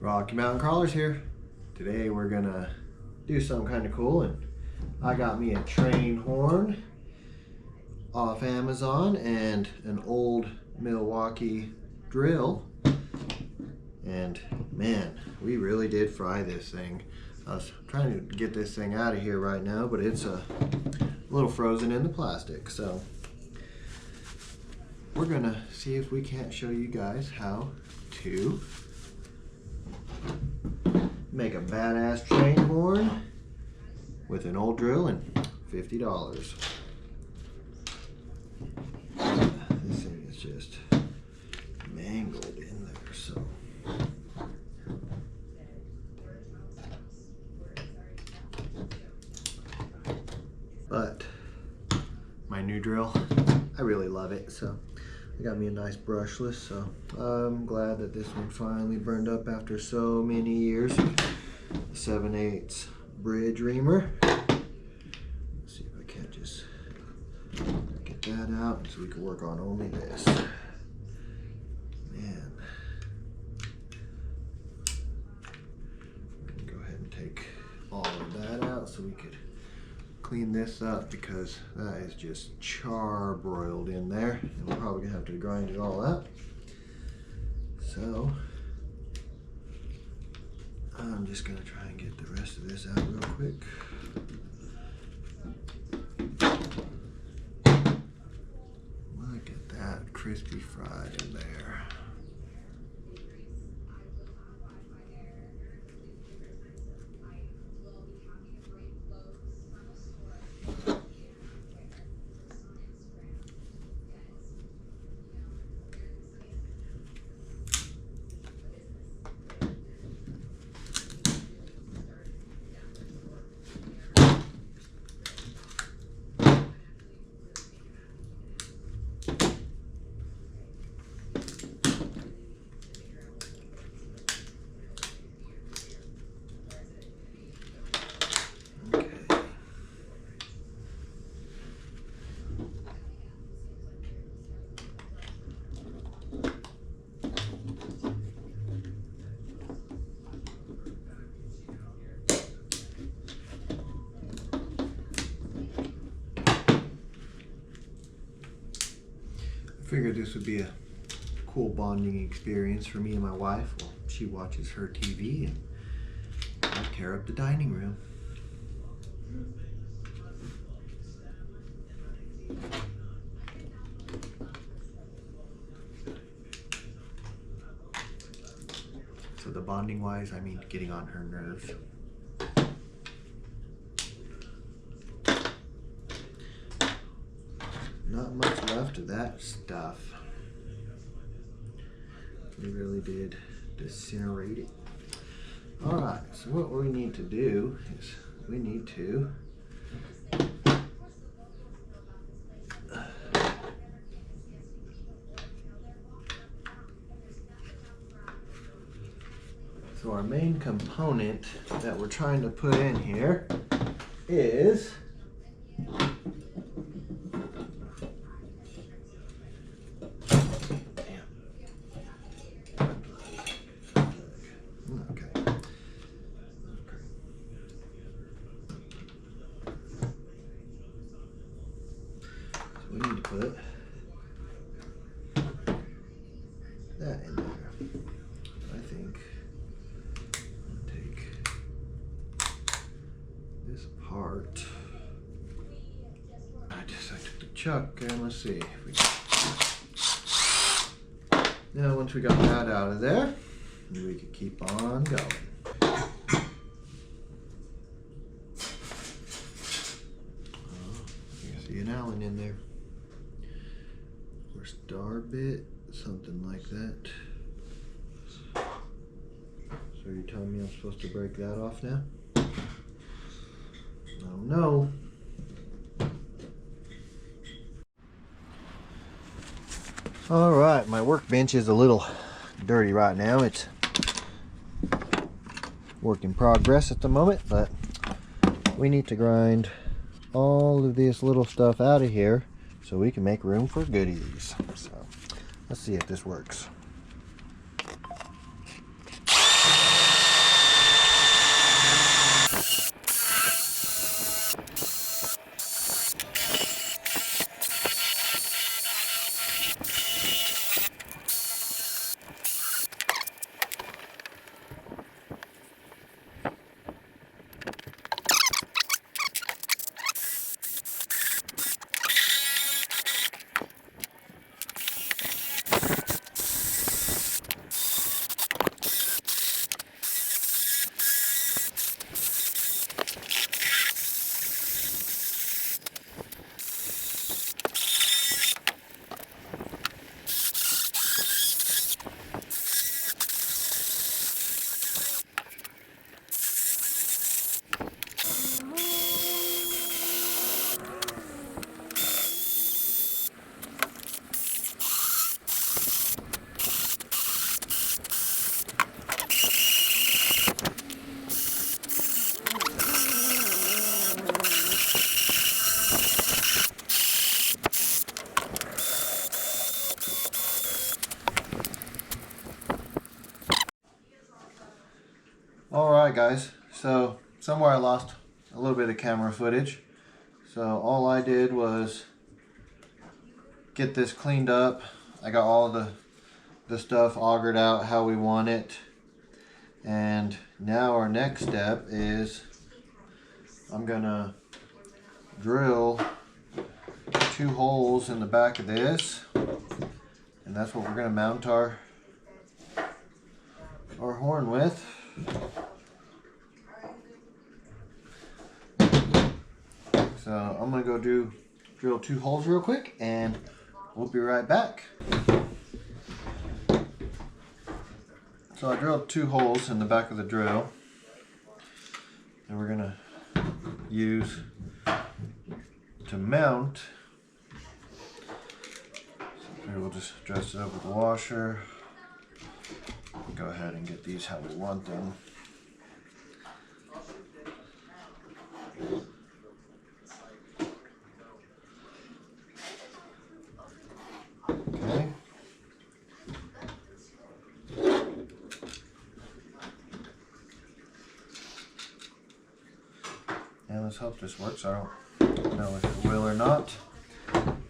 Rocky Mountain Crawlers here. Today we're gonna do something kind of cool, and I got me a train horn off Amazon and an old Milwaukee drill, and man, we really did fry this thing. I was trying to get this thing out of here right now, but it's a little frozen in the plastic, so we're gonna see if we can't show you guys how to make a badass train horn with an old drill and $50. This thing is just mangled in there, so. But my new drill, I really love it, so I got me a nice brushless, so I'm glad that this one finally burned up after so many years. 7/8 bridge reamer. Let's see if I can't just get that out so we can work on only this. Man. Go ahead and take all of that out so we could clean this up, because that is just charbroiled in there, and we're probably gonna have to grind it all up. So I'm just gonna try and get the rest of this out real quick. Look at that crispy fried in there. Figured this would be a cool bonding experience for me and my wife while she watches her TV and I tear up the dining room. So the bonding wise, I mean getting on her nerves. Not much left of that stuff. We really did disintegrate it. Alright, so what we need to do is we need to so our main component that we're trying to put in here is we need to put that in there. I think I'll take this apart. I took the chuck, and let's see. Now once we got that out of there, we can keep on going. I see an Allen in there. Or star bit, something like that. So you're telling me I'm supposed to break that off now? Oh no. Alright, my workbench is a little dirty right now. It's work in progress at the moment, but we need to grind all of this little stuff out of here so we can make room for goodies. So let's see if this works. Alright guys, so somewhere I lost a little bit of camera footage. So all I did was get this cleaned up. I got all the stuff augured out how we want it. And now our next step is I'm gonna drill 2 holes in the back of this. And that's what we're gonna mount our horn with. So I'm gonna go drill 2 holes real quick and we'll be right back. So I drilled 2 holes in the back of the drill and we're gonna use to mount. So here we'll just dress it up with the washer. Go ahead and get these how we want them. Okay. And let's hope this works. I don't know if it will or not.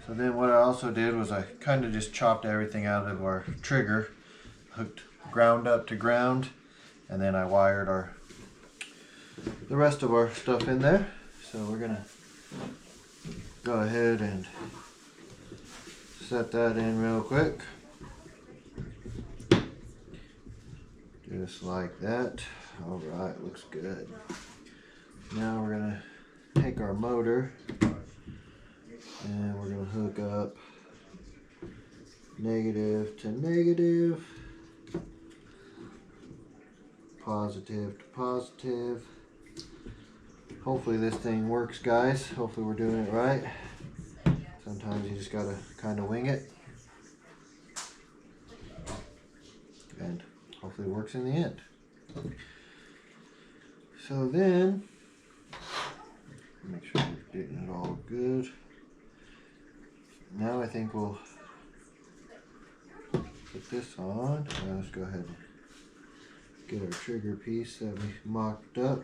So then what I also did was I kind of just chopped everything out of our trigger, hooked ground up to ground, and then I wired the rest of our stuff in there. So we're gonna go ahead and set that in real quick. Just like that. Alright, looks good. Now we're gonna take our motor and we're gonna hook up negative to negative, positive to positive. Hopefully this thing works, guys. Hopefully we're doing it right. Sometimes you just gotta kind of wing it. And hopefully it works in the end. So then, make sure we're getting it all good. Now I think we'll put this on. Now let's go ahead and get our trigger piece that we mocked up.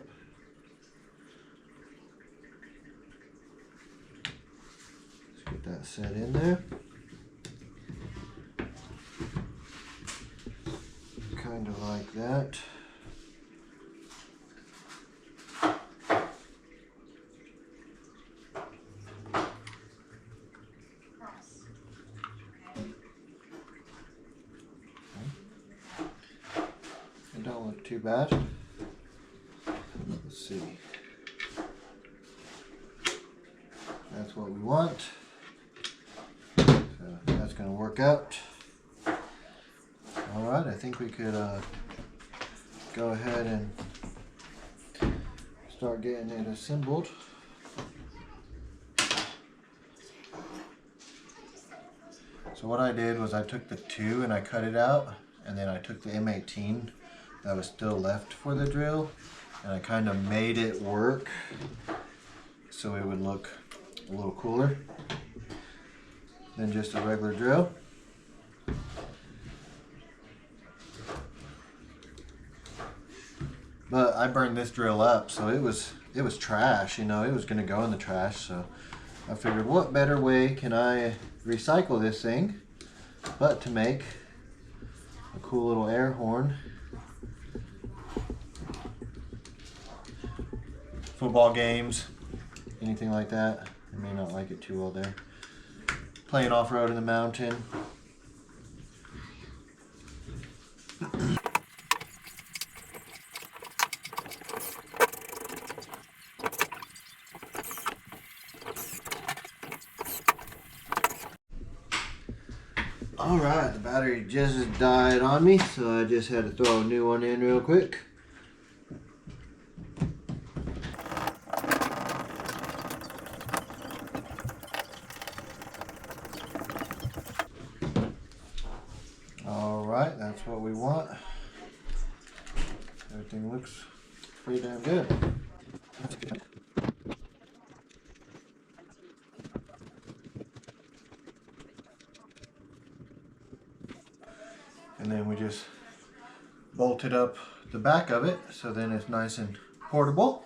Let's get that set in there. Kind of like that. It don't look too bad. Let's see. That's what we want. So that's going to work out. Alright, I think we could go ahead and start getting it assembled. So what I did was I took the 2 and I cut it out, and then I took the M18 that was still left for the drill and I kind of made it work so it would look a little cooler than just a regular drill. But I burned this drill up, so it was trash, you know, it was gonna go in the trash. So I figured, what better way can I recycle this thing but to make a cool little air horn. Football games, anything like that. I may not like it too well there. Playing off-road in the mountain. Alright, the battery just died on me, so I just had to throw a new one in real quick. Alright, that's what we want. Everything looks pretty damn good. And then we just bolted up the back of it so then it's nice and portable.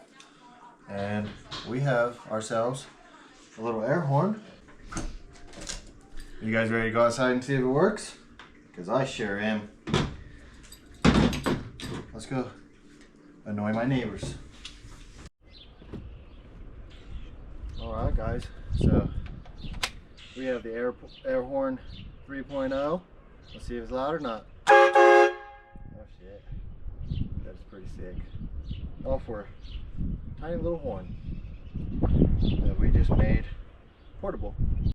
And we have ourselves a little air horn. You guys ready to go outside and see if it works? Because I sure am. Let's go annoy my neighbors. Alright guys, so we have the air horn 3.0. Let's see if it's loud or not. Oh shit, that's pretty sick. All for a tiny little horn that we just made portable.